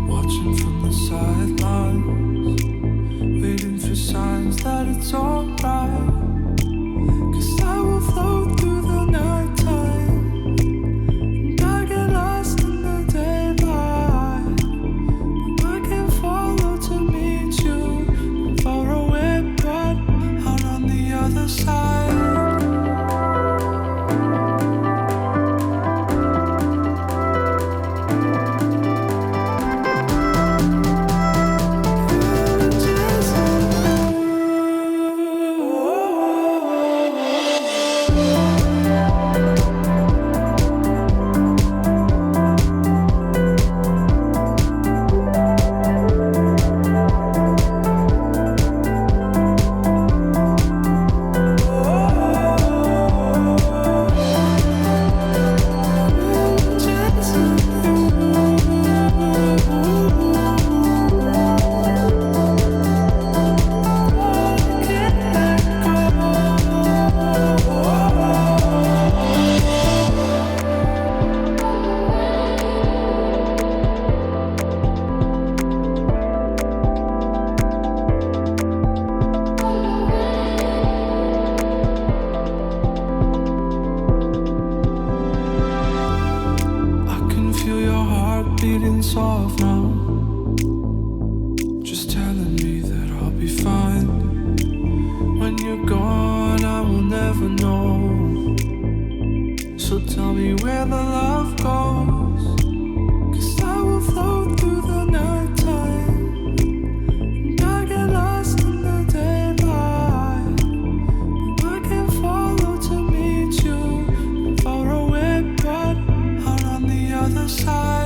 watching from the sidelines, waiting for signs that it's alright. 'Cause I will float through the nighttime, and I get lost in the daylight. But I can follow to meet you, far away but out on the other side. Beating soft now, just telling me that I'll be fine. When you're gone, I will never know. So tell me where the love goes, 'cause I will float through the nighttime, and I get lost in the daylight. But I can follow to meet you, far away but out on the other side.